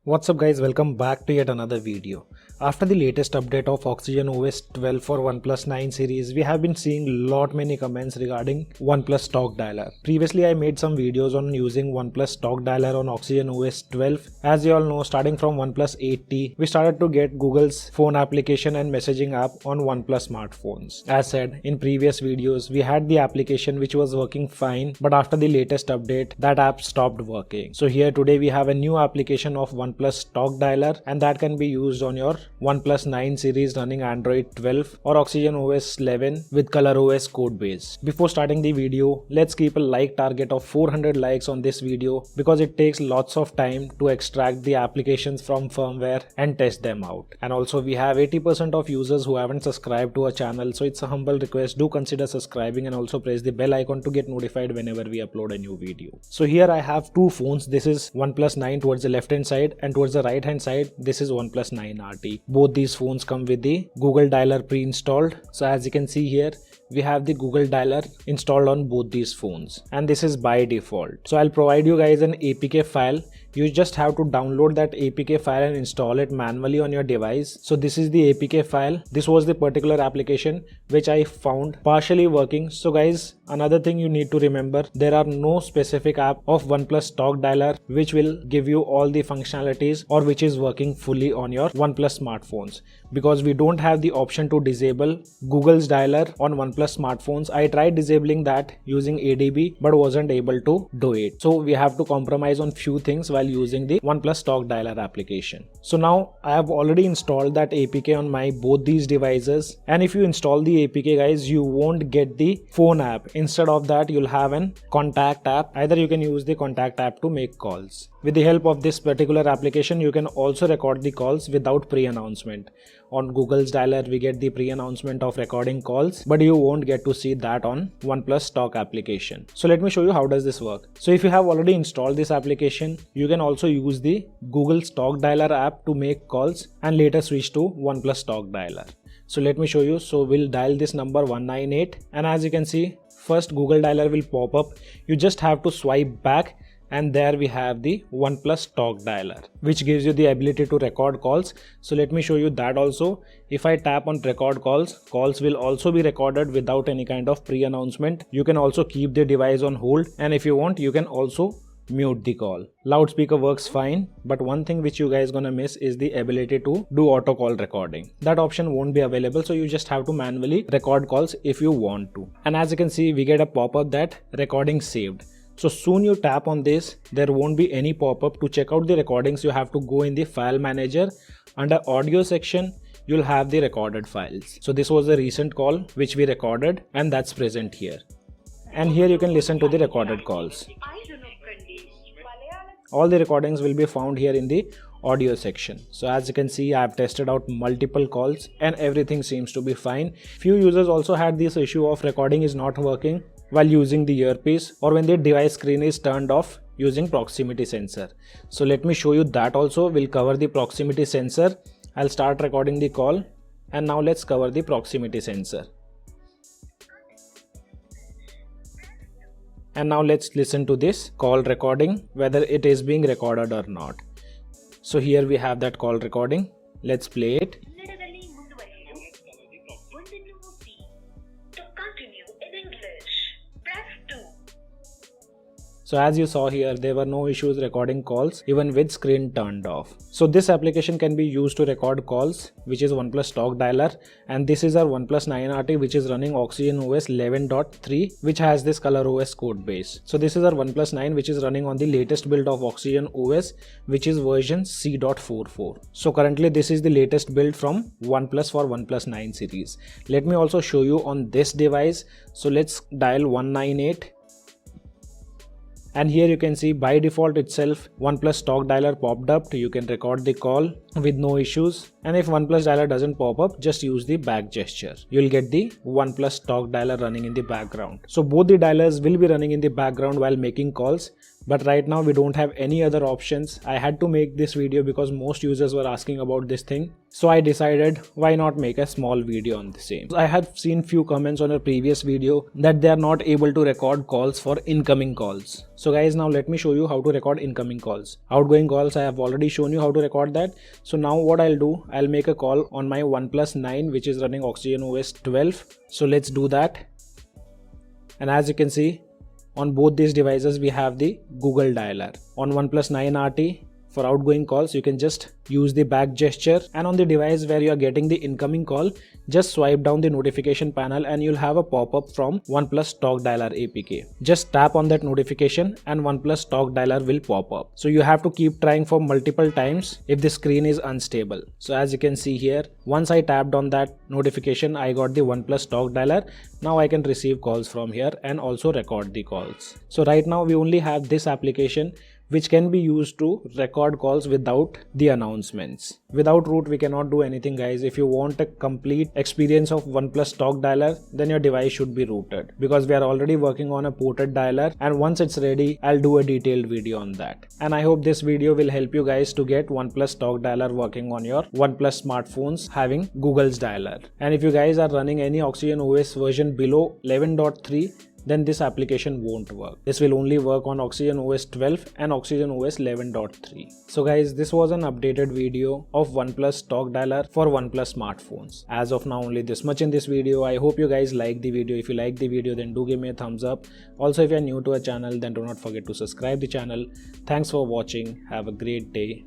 What's up guys, welcome back to yet another video. After the latest update of OxygenOS 12 for OnePlus 9 series, we have been seeing many comments regarding OnePlus Stock Dialer. Previously I made some videos on using OnePlus Stock Dialer on OxygenOS 12. As you all know, starting from OnePlus 8T, we started to get Google's phone application and messaging app on OnePlus smartphones. As said in previous videos, we had the application which was working fine, but after the latest update, that app stopped working. So here today we have a new application of OnePlus Stock Dialer, and that can be used on your OnePlus 9 series running Android 12 or OxygenOS 11 with ColorOS code base. Before starting the video, let's keep a like target of 400 likes on this video because it takes lots of time to extract the applications from firmware and test them out. And also we have 80% of users who haven't subscribed to our channel, so it's a humble request, do consider subscribing and also press the bell icon to get notified whenever we upload a new video. So here I have two phones. This is OnePlus 9 towards the left hand side, and towards the right hand side this is OnePlus 9 RT. Both these phones come with the Google Dialer pre-installed. So as you can see here, we have the Google Dialer installed on both these phones, and this is by default. So I'll provide you guys an APK file. You just have to download that APK file and install it manually on your device. So this is the APK file. This was the particular application which I found partially working. So guys, another thing you need to remember, there are no specific app of OnePlus Stock Dialer which will give you all the functionalities or which is working fully on your OnePlus smartphones, because we don't have the option to disable Google's dialer on OnePlus smartphones. I tried disabling that using ADB but wasn't able to do it. So we have to compromise on few things while using the OnePlus Stock Dialer application. So now I have already installed that APK on my both these devices, and if you install the APK guys, you won't get the phone app. Instead of that, you'll have an contact app. Either you can use the contact app to make calls. With the help of this particular application, you can also record the calls without pre-announcement. On Google's Dialer, we get the pre-announcement of recording calls, but you won't get to see that on OnePlus Stock application. So let me show you how does this work. So if you have already installed this application, you can also use the Google Stock Dialer app to make calls and later switch to OnePlus Stock Dialer. So let me show you. So we'll dial this number 198, and as you can see, first Google Dialer will pop up. You just have to swipe back, and there we have the OnePlus Stock Dialer, which gives you the ability to record calls. So let me show you that also. If I tap on record calls, calls will also be recorded without any kind of pre-announcement. You can also keep the device on hold, and if you want, you can also mute the call. Loudspeaker works fine, but one thing which you guys gonna miss is the ability to do auto call recording. That option won't be available, so you just have to manually record calls if you want to. And as you can see, we get a pop-up that recording saved. So soon you tap on this, there won't be any pop-up. To check out the recordings, you have to go in the file manager. Under audio section, you'll have the recorded files. So this was a recent call which we recorded, and that's present here. And here you can listen to the recorded calls. All the recordings will be found here in the audio section. So as you can see, I have tested out multiple calls and everything seems to be fine. Few users also had this issue of recording is not working while using the earpiece or when the device screen is turned off using proximity sensor. So let me show you that also. We'll cover the proximity sensor. I'll start recording the call, and now let's cover the proximity sensor. And now let's listen to this call recording, whether it is being recorded or not. So here we have that call recording. Let's play it. So as you saw here, there were no issues recording calls even with screen turned off. So this application can be used to record calls, which is OnePlus Stock Dialer, and this is our OnePlus 9 RT which is running OxygenOS 11.3 which has this ColorOS code base. So this is our OnePlus 9 which is running on the latest build of OxygenOS which is version C.44. So currently this is the latest build from OnePlus for OnePlus 9 series. Let me also show you on this device. So let's dial 198. And here you can see by default itself OnePlus Stock Dialer popped up. You can record the call with no issues. And if OnePlus Dialer doesn't pop up, just use the back gesture. You'll get the OnePlus Stock Dialer running in the background. So both the dialers will be running in the background while making calls. But right now we don't have any other options. I had to make this video because most users were asking about this thing. So I decided why not make a small video on the same. I have seen few comments on a previous video that they are not able to record calls for incoming calls. So guys, now let me show you how to record incoming calls. Outgoing calls I have already shown you how to record that. So now what I'll do, I'll make a call on my OnePlus 9 which is running OxygenOS 12. So let's do that. And as you can see, on both these devices we have the Google Dialer. On OnePlus 9 RT, for outgoing calls you can just use the back gesture, and on the device where you are getting the incoming call, just swipe down the notification panel and you'll have a pop-up from OnePlus Stock Dialer APK. Just tap on that notification and OnePlus Stock Dialer will pop up. So you have to keep trying for multiple times if the screen is unstable. So as you can see here, once I tapped on that notification, I got the OnePlus Stock Dialer. Now I can receive calls from here and also record the calls. So right now we only have this application which can be used to record calls without the announcements. Without root we cannot do anything guys. If you want a complete experience of OnePlus Stock Dialer, then your device should be rooted, because we are already working on a ported dialer, and once it's ready I'll do a detailed video on that. And I hope this video will help you guys to get OnePlus Stock Dialer working on your OnePlus smartphones having Google's dialer. And if you guys are running any OxygenOS version below 11.3, then this application won't work. This will only work on OxygenOS 12 and OxygenOS 11.3. So guys, this was an updated video of OnePlus Stock Dialer for OnePlus smartphones. As of now, only this much in this video. I hope you guys like the video. If you like the video, then do give me a thumbs up. Also, if you are new to our channel, then do not forget to subscribe the channel. Thanks for watching. Have a great day.